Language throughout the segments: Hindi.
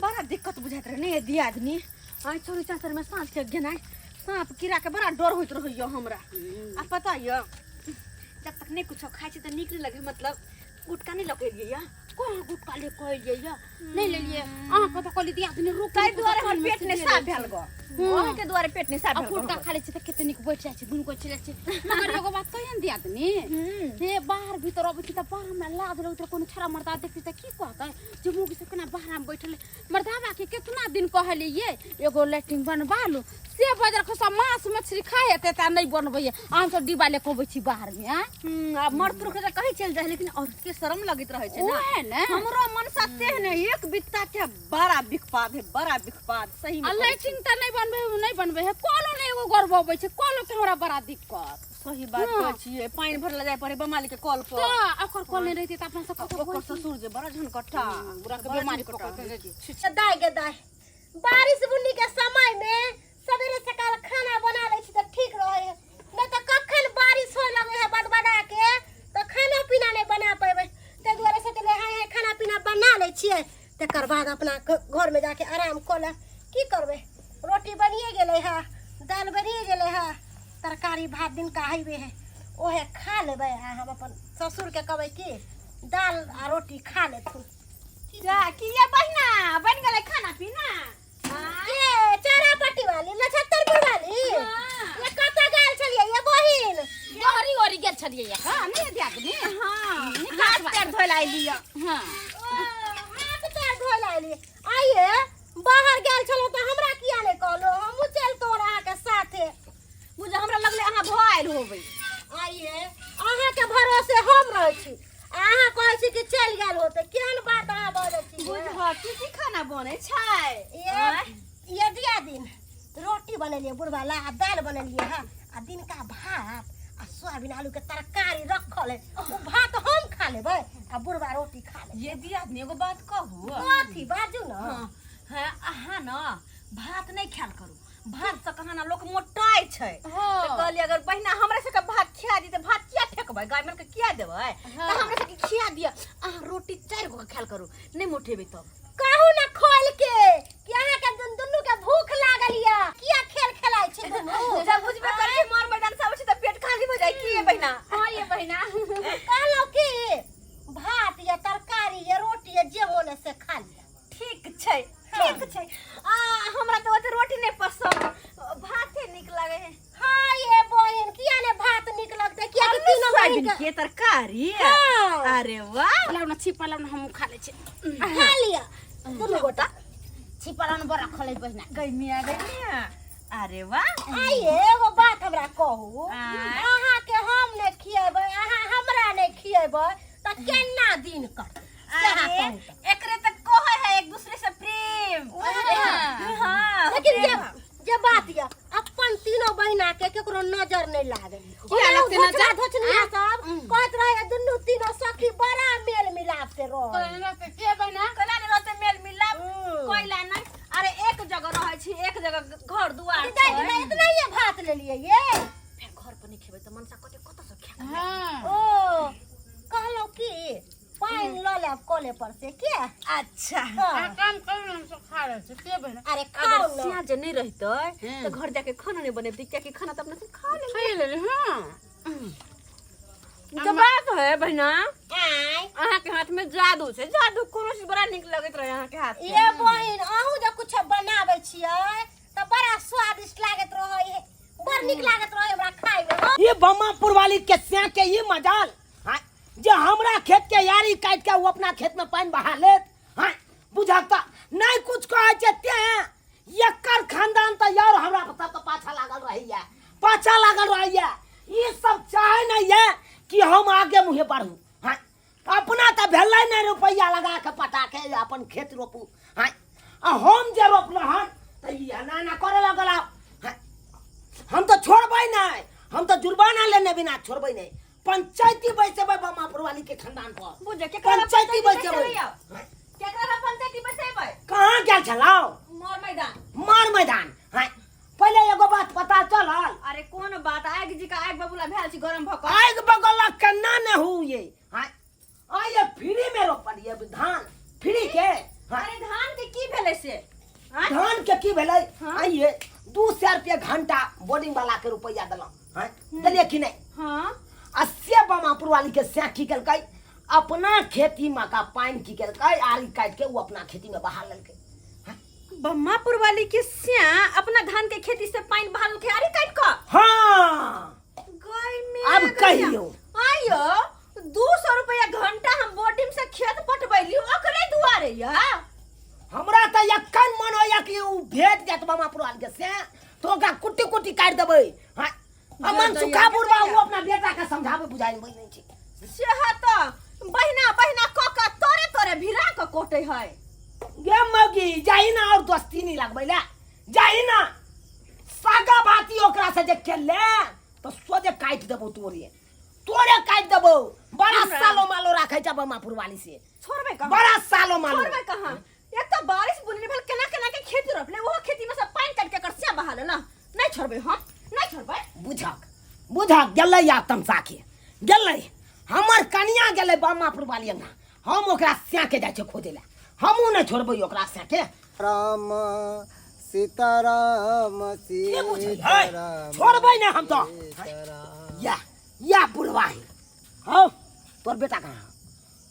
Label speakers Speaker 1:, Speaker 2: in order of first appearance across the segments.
Speaker 1: बड़ा दिक्कत बुझात रहे ने दी आदमी आई छोरी चाचर में सांप के गेनाई सांप कीड़ा के बड़ा डर होइत रहियो हमरा आ पता य जब तक नहीं कुछ खाइ छी त निक लगे मतलब गुटका नहीं लकेलिए या कोन गुटका ले कइलिए या नहीं ले लिए पता कली दी आदमी रुक ताई द्वारे हमर पेट ने साफ भेल गो ओहे के द्वारे पेट ने साफ भेल गो गुटका खाले छी त केते निक बैठ जाय छी दुन को चले छी मगर एगो बात कहिन दी आदमी हे बाहर भीतर अब छी त बाहर में लाद लो त कोनो छरा मर्दा देखती त की कहता जे मुगी से केना बाहर में बैठले मर्दावा के कितना दिन कहले ये एगो लेटिंग बनवा लो से बजार खसा मांस मछली खाए हेते त नहीं बनबे हम सब डिबा ले कहबै छी बाहर में आ मर्द पुरुष त कहि चल जाय लेकिन औरत के शर्म लगित रहे छै ना हमरो मन सत्य है ने एक बित्ता के बड़ा बिखपाद है बड़ा बिखपाद सही में लेटिंग त नहीं बनबे है कोलो ने एगो गरबबै छै कोलो के हमरा बड़ा दिक्कत सही बात कहै छियै पानी भरला जाय पड़े बमाली के कल पर त ओकर कल नहीं रहती त अपना सब ओकर ससुर जे बड़ा झनकट्टा बुरा के बीमारी पकड़ के
Speaker 2: दाई के दाई बारिश बुन्नी के समय में सवेरे सकाल खाना बना ले छी त ठीक रहे नहीं त कखन बारिश हो लगे है बदबदा के त खाना पीना नहीं बना पाबे ते दुआरे से चले हां खाना पीना बना ले छियै तकर बाद अपना घर में जाके आराम कर ले की करबे रोटी बनिए गेले है दाल बनिए गेले है तरकारी भात दिन का हाईवे है ओहे खा लेबे हम अपन ससुर के कहबै की दाल आ रोटी खा लेथु
Speaker 1: जा की ये बहिना बन गेले खाना पीना
Speaker 2: ये चारापट्टी वाली नक्षत्रपुर वाली ये कता गेल छलिए ये बहिन
Speaker 1: गोरी गोरी गेल छलिए या हां नहीं दिया आदमी हां हाथ पैर धोलाइ लिया हां
Speaker 2: हाथ पैर धोलाइ लिए आइए बाहर गेल छलो त हमरा किया नहीं कहलो हम चल तोर अहाँ के साथे
Speaker 1: मुझे हमरा लगले अहाँ भइल होबै
Speaker 2: आइए अहाँ के भरोसे हम रहै छी अहाँ कहै छी कि चल गेल होते केहन बात अहाँ बोलै छी
Speaker 1: बुझ की खाना बनै छै
Speaker 2: ये दिया दिन रोटी बनेलिए बुढ़वा ला दाल बनेलिए है आ दिन का भात आ सोयाबीन आलू के तरकारी रखल है ओ भात हम खा लेबै आ बुढ़वा रोटी खा ले
Speaker 1: ये दिया दिन एगो बात कहू
Speaker 2: कथी बाजू न
Speaker 1: हां अहाँ न भात नहीं खाल करू भात से कहां ना लोग मोटाई छै त कहली अगर बहिना हमरा से के भात खिया दी त भात किया फेकबै गाय मन के किया देबै त हमरा से के खिया दिया अहाँ रोटी 4 गो खाल करू नहीं मोटेबे तब
Speaker 2: कहू ना खोल के कि अहाँ के दुन्नु के भूख लागल या किया खेल खेलाइ छै दुन्नु
Speaker 1: जब बुझबे करे मोर मैदान सब छै त पेट खाली हो जाय की ये बहिना हां ये बहिना
Speaker 2: कहलो कि भात या तरकारी या रोटी या जे मोने से खा लिया
Speaker 1: ठीक छै हमरा तो ओते रोटी नहीं पसंद भाते निक लागे है
Speaker 2: हां ये बहिन किया ने भात निक लगते किया कि तीनों
Speaker 1: सोयाबीन के तरकारी अरे वाह लाउना छिपा लाउना हम खा ले छी
Speaker 2: खा लिया दुनु गोटा
Speaker 1: छिपा लाउना बड़ा खले बहिना गइमिया अरे वाह
Speaker 2: आइए एगो बात हमरा कहू अहाँ के हम ने खिएबै अहाँ हमरा ने खिएबै त केना दिन कट
Speaker 1: अरे एकरे तक कहै है एक दूसरे से प्रेम हां
Speaker 2: लेकिन जे बात या अपन तीनों बहिना के केकरो नजर नहीं लागे
Speaker 1: किया लगते नजर
Speaker 2: धोचनिया सब कहत रहे दुनु तीनों सखी बड़ा मेल मिलाप से रह
Speaker 1: के बहिना कला ने रहते मेल मिलाप कोइला नहीं अरे एक जगह रहै छी एक जगह घर दुआर
Speaker 2: छै इतना ये भात ले लिए ये
Speaker 1: फिर घर पर नहीं खेबै त मनसा कत से खा हां
Speaker 2: ओ कहलो कि पानी ल ले कोले पर से के
Speaker 1: अच्छा
Speaker 2: काम कर से खा ले से के बहिना अरे
Speaker 1: खाओ ना सिया जे नहीं रहते तो घर जाके खाना नहीं बनेबती क्या कि खाना तो अपने से खा ले हां तो बात है बहिना अहाँ के हाथ में जादू छै जादू कोनो से बड़ा निक लगत रहे अहाँ के हाथ
Speaker 2: ये बहिन अहू जे कुछ बनाबै छियै त बड़ा स्वादिष्ट लागत रहै है बड़ निक लागत रहै हमरा खाय में
Speaker 3: ये बम्मापुर वाली के स्या के ये मजाल जे हमरा खेत के यारी काट के वो अपना खेत में पानी बहा लेत हां बुझाता नहीं कुछ कहै छै ते एकर खानदान त यार हमरा पता तो पाछा लागल रहैया ये सब चाहे नहीं है कि हम आगे मुहे बढ़ू हां अपना त भेलै नहीं रुपया लगा के पटा के अपन खेत रोपू हां हम जे रोपलो हन त ई ना करे लगल हम तो छोड़बै नहीं हम तो जुर्माना लेने बिना छोड़बै नहीं पंचायती बैसेबै बम्मापुर वाली के खानदान पर
Speaker 1: बुझे के
Speaker 3: पंचायती बैसेबै
Speaker 1: केकरा पंचायती बैसेबै
Speaker 3: कहां गेल छलाओ मार मैदान हां पहले एगो बात पता चलल
Speaker 1: अरे कोन बात आग जी का आग बबुला भेल छी गरम भक
Speaker 3: आग बगल कन्ना ने हुए हां ये फ्री में रोपलिए धान फ्री के
Speaker 1: अरे धान के की भेले से हाँ?
Speaker 3: धान के की भेलै
Speaker 1: हाँ?
Speaker 3: आइए 200 रुपया घंटा बोर्डिंग वाला के रुपया दिलौ हैं दिलिए कि नहीं
Speaker 1: हाँ
Speaker 3: अस्से बमापुर वाली के से की केलकै अपना खेती में का पानी की केलकै आरी काट के वो अपना खेती में बहा लेलकै
Speaker 1: बम्मापुर वाली के स्या अपना धान के खेती से पानी बहाल के आरी काट का
Speaker 3: हाँ
Speaker 1: गाय में
Speaker 3: अब कहियो
Speaker 1: आयो 200 रुपया घंटा हम बोर्डिंग से खेत पटबैली ओकरे दुआरे या
Speaker 3: हमरा त यक्कन मन होया कि उ भेट जात बमापुर वाली के से तो का कुट्टी कुट्टी काट देबै हां अमन सुखा बुढ़वा वो अपना बेटा के समझावे बुझाई नहीं नहीं छै
Speaker 1: सेहत बहिना बहिना क क तोरे तोरे भिरा क कोटे है
Speaker 3: गे मगी जाई ना और दोस्ती नहीं लगबै ले जाई ना सागा बाती ओकरा से जे खेले तो सोजे काट देबो तोरे काट देबो बड़ा सालो मालो राखै छ बमापुर वाली से
Speaker 1: छोड़बे कहां
Speaker 3: बड़ा सालो मालो
Speaker 1: छोड़बे कहां एक तो बारिश बुनने भल केना केना के खेती रोपले वो खेती में से पानी काट के करसिया बहा लेना नहीं छोड़बे हम नहीं छोड़बे
Speaker 3: बुझक गेलै या तमसा के गेलै हमर कनिया गेलै बमापुर वाली अंगा हम ओकरा स्या के जाय छै खोजे ले हमहू नहीं छोड़बै ओकरा स्या के
Speaker 4: राम सीताराम
Speaker 3: सीताराम छोड़बै ना हम तो या बुढ़वा हो तोर बेटा कहाँ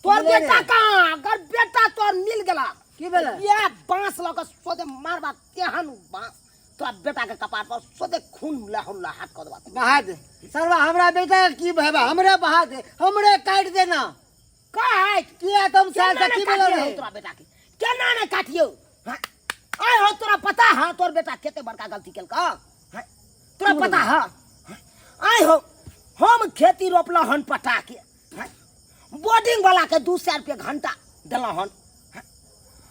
Speaker 3: तोर बेटा कहाँ अगर बेटा तोर मिल गेला
Speaker 4: की भेलै
Speaker 3: या बांस ल के सोदे मारबा तेहन बांस तोरा बेटा के कपार पर सोदे खून लहर हाथ क देबा
Speaker 4: बहा दे सरवा हमरा बेटा की भेबा हमरे बहा दे हमरे काट देना
Speaker 3: काट
Speaker 4: किया तुम साल से की बोल रहे
Speaker 3: तोरा बेटा के केना ने काटियो आय हो तोरा पता है तोर बेटा केते बड़का गलती केलका तोरा पता है आय हो हम खेती रोपला हन पटा के बोर्डिंग वाला के 200 रुपया घंटा देला हन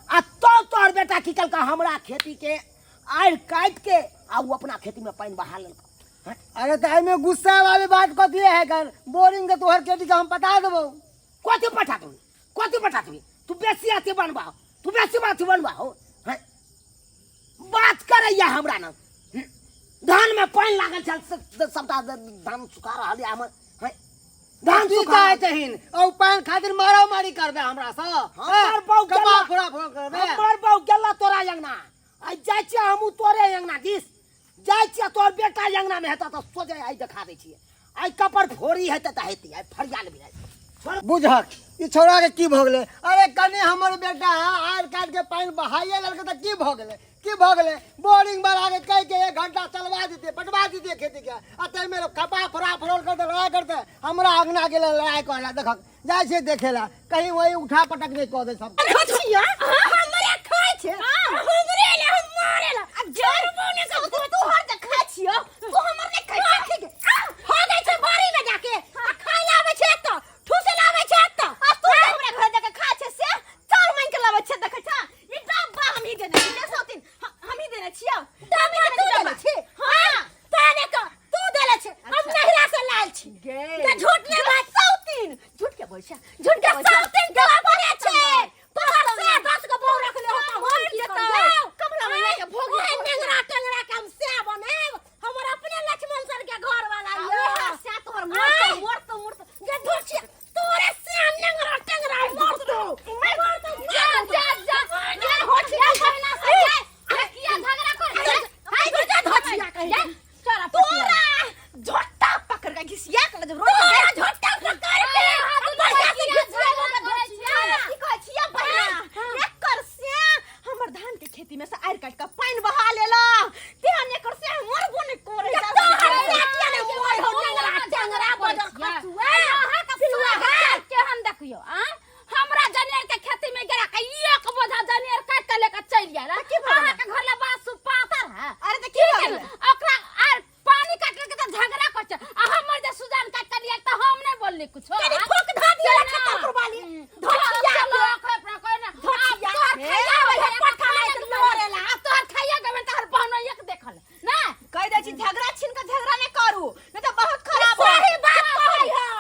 Speaker 3: आ तो तोर बेटा की केलका हमरा खेती के आड़ काट के आ वो अपना खेती में पानी बहा लेलका
Speaker 4: अरे तो एमे गुस्सा वाली बात कथी है कर बोरिंग के तोहर खेती के हम पटा देबो
Speaker 3: कथी पटा तू तू बेसी अथी बनबा तू बेसी बात बनबा हो बात करैया हमरा न धान में पानी लागल चल सबटा धान सुखा रहल है हमर धान सुखा
Speaker 4: तहिन औ पान खातिर मारा मारी करबे हमरा स
Speaker 3: हमर बहु
Speaker 4: कमा फोड़ा फोड़ करबे
Speaker 3: हमर बहु गेला तोरा अंगना आई जाय छी हमू तोरे अंगना दिस जाय छी तोर बेटा अंगना में हेता त सोजे आई देखा दै छी आई कपर फोड़ी हेता त हेती आई फरियाल भी
Speaker 4: बुझक ई छोरा के की भ गेले अरे कने हमर बेटा आर काट के पानी बहाइए ललके त की भ गेले बोरिंग बना के कह के 1 घंटा चलवा देते पटवा देते खेती के अते मेरे कपा फरा फरोल करते लड़ा करते हमरा अंगना के लड़ाई कहला देख जाय छे देखेला कहीं वही उठा पटक नहीं कह दे सब
Speaker 1: खचिया हमरे खाय छे हमरे ले हम मारेला आ जर मोने से तू हर de खचिया तू हमर ने खाय के हो गई छे बारी में जाके खाय लावे छे त ठूसे लावे छे त आ तू हमरे घर जाके खाय छे से चार मन के लावे छे देख छा ई डब्बा हम ही देने के सोतिन हम ही देने छिया डब्बा तू देने छी हां ताने का तू देले छे हम नहिरा से लाल छी गे झूठ ने बात सोतिन झूठ के बोल छे झूठ के सोतिन के बारे छे तोहर से 10 को बहु रख ले होता हम की देता कमला में के भोग टेंगरा के हम से बने हमर अपने लक्ष्मण सर के घर वाला ये से तोहर मोर तो गे झूठ छी तोरे से टेंगरा मोर तो मैं मोर तो जा हो छिया कहना से किया झगड़ा कर हाय जा धोचिया कह चला तोरा झोटा पकड़ के घिसिया कर जब रोज झोटा पकड़ के हम बढ़िया से घिसिया की कह छिया बहिना एक कर से हमर धान के खेती में से आर काट का पानी बहा लेला तेहन एकर से मोर बोने करे जा किया ने मोर हो टेंगरा बजा हां का पिलुआ के हम देखियो आ हमरा जनेर के खेती में गेला के एक बोझा जनेर काट के लेके चल गेला अहाँ के घर ले बड़ा सुपातर है अरे त की गेल ओकरा आर पानी काट के त झगड़ा कर छ आ हमर जे सुजान काट के लिया त हम नहीं बोलली कुछ तेरी ठोक धा दिया खत्म करवाली धोचिया लोग अपना कहना धोचिया खाया है पठा नहीं मोरेला अब तोहर खाया गवन तोहर बहनो एक देखल ना कह दे छी झगड़ा छिन के झगड़ा नहीं करू नहीं त बहुत खराब सही बात कहै है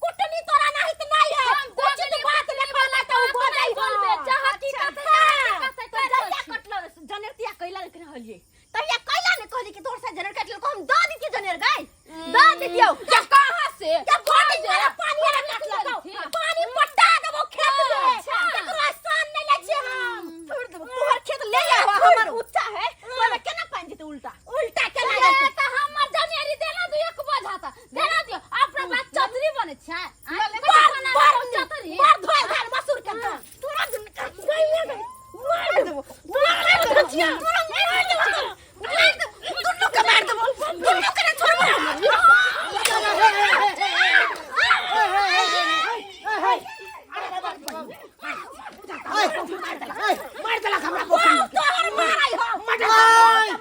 Speaker 1: कुटनी तोरा नहीं त नहीं है कुछ बात नहीं बोला त बोलै जहां की कथा कटलो जनेरतिया कैला लेकिन हलिए तहिया कैला ने कहली कि तोर से जनेर काटल को हम द दी जनेर गाय द दियो क्या कहां से क्या घोटी जरा पानी रे काटल पानी पट्टा देबो खेत में तकरा सान नहीं ले छी हम छोड़ देबो तोहर खेत ले जा हमर उच्चा है तोरा केना पाइन जेते उल्टा उल्टा केना
Speaker 2: अरे त हमर जनेरी देना दो एक बजाता देना दियो अपना बात चतरी बने छै बार चतरी बार धोय घर मसूर के तोरा मार देबो दुन्नु के मार देबो दुन्नु के छोड़बो
Speaker 3: मार देला हमरा पोखरी
Speaker 2: तोहर मारै हो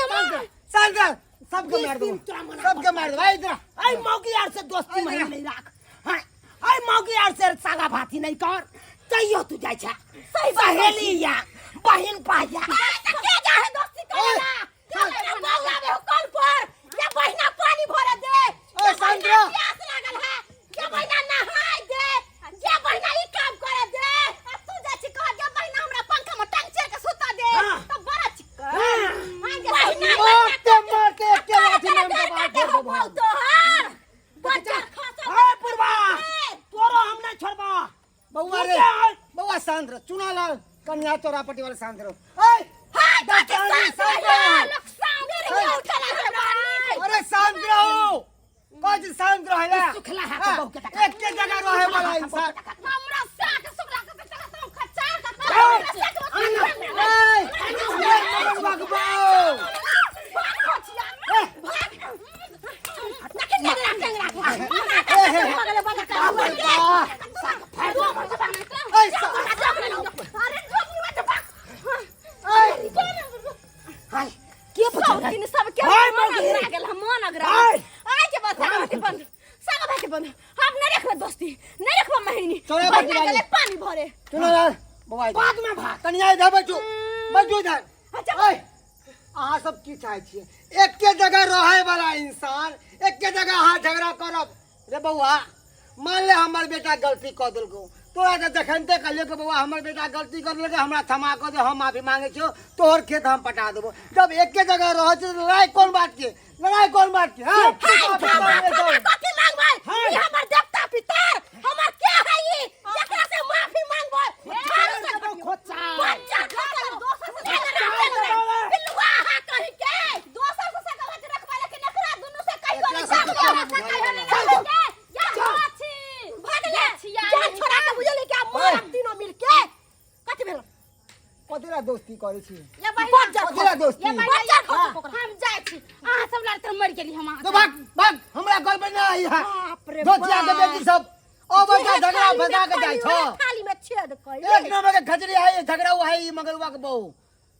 Speaker 2: मार
Speaker 3: सबके मार दो भाई इधर आई मौकी यार से दोस्ती में नहीं राख हां आई मौकी यार से सागा भाती नहीं कर तइयो तू जाय छ सहेली या बहन पाया
Speaker 2: के जा है दोस्ती करेला क्या मौका में कल पर ये बहिना पानी भरे दे
Speaker 3: ओ संद्रा
Speaker 2: प्यास लागल है ये बहिना नहाय दे ये बहिना ई काम करे दे आ तू जा छी कह ये बहिना हमरा पंखा में टांग चेर के सुता दे तो बड़ा चिक्कर बहिना
Speaker 3: मारते के लाठी में बात कर दो
Speaker 2: तोहर बच्चा खाता
Speaker 3: हाय पुरवा तोरो हम नहीं छोड़बा
Speaker 4: बउआ रे बउआ शांत रह चुना ला कन्या तोरा पट्टी वाले शांत रहो
Speaker 3: ए
Speaker 2: हाय
Speaker 3: अरे शांत रहो कुछ शांत रहो
Speaker 1: सुखला है बहु के
Speaker 3: एक के जगह रहे वाला इंसान
Speaker 2: हमरा साथ सुखला के बेटा तुम खच्चा पानी भरे
Speaker 4: चुना ला बउआ
Speaker 3: बाद में भाग
Speaker 4: कन्या इधर बैठो बैठो इधर ओए अहाँ सब की चाहे छिए एक के जगह रहे वाला इंसान एक के जगह हाथ झगड़ा करब रे बउआ मान ले हमर बेटा गलती कर देलको तोरा तो देखनते कहलियो कि बउआ हमर बेटा गलती कर देलकै हमरा क्षमा कर दे हम माफी मांगे छियो तोहर खेत हम पटा देबो जब एक के जगह रह छ लड़ाई कौन बात के लड़ाई कौन बात के हां
Speaker 2: कथि मांगबै ई हमर देवता पितर हमर क्या है ई एकरा से माफी मांगबै बच्चा खाता दोसर से बिलुआ हा कहि के दोसर से सकल रखबा लेकिन एकरा दुनु से कहियो नहीं या छी भगले छिया जान छोड़ा के बुझले क्या मोर तीनो मिल के कथि भेल
Speaker 4: कतेला दोस्ती करे छी
Speaker 2: ये बच्चा
Speaker 4: कतेला दोस्ती
Speaker 2: हम जाय छी अहाँ सब लड़ते मर गेली हम
Speaker 4: तो भाग भाग हमरा घर पर ना आई है
Speaker 2: बाप रे
Speaker 4: दोस्तिया के बेटी सब ओ बच्चा झगड़ा फसा के जाय छो
Speaker 2: थाली में छेद कर
Speaker 4: एक नंबर के खजरी है झगड़ा हुआ है मगरुआ के बहू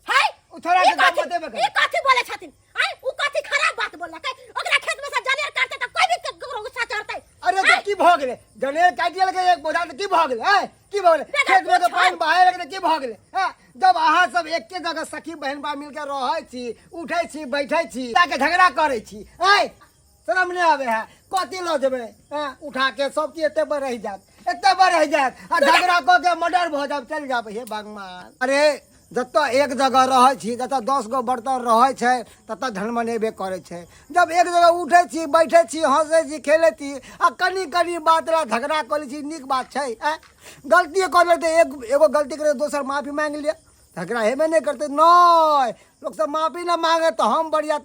Speaker 2: है
Speaker 4: उथरा के काम बते बके
Speaker 2: ई कथि बोले छथिन आई उ कथि खराब बात बोलला के ओकरा खेत में से जनेर काटते त कोई भी ककरो गुस्सा चढ़तै
Speaker 4: अरे तो की भ गेले जनेर काट दिया लगे एक बोझा तो की भ गेले है की भ गेले खेत में के पानी बहाए लगे की भ गेले है जब अहाँ सब एक के जगह सखी बहन बा मिल के रहै छी उठै छी बैठै छी ताके झगड़ा करै छी है शर्म नहीं आवे है कथि ल जेबे हैं उठा के सब की एते पर रह जात आ झगड़ा क के मर्डर भ जाब चल जाब हे भगवान अरे जत एक जगह रहै छी जत 10 गो बर्तन रहै छै तत धनमनेबे करे छै जब एक जगह उठै छी बैठै छी हंसै छी खेलै छी आ कनी कनी बात ला झगड़ा करै छी नीक बात छै गलती कर ले तो एगो गलती करे दोसर माफी मांग लिया झगड़ा हेबे नहीं करते नहीं लोग सब माफी ना मांगे तो हम बढ़िया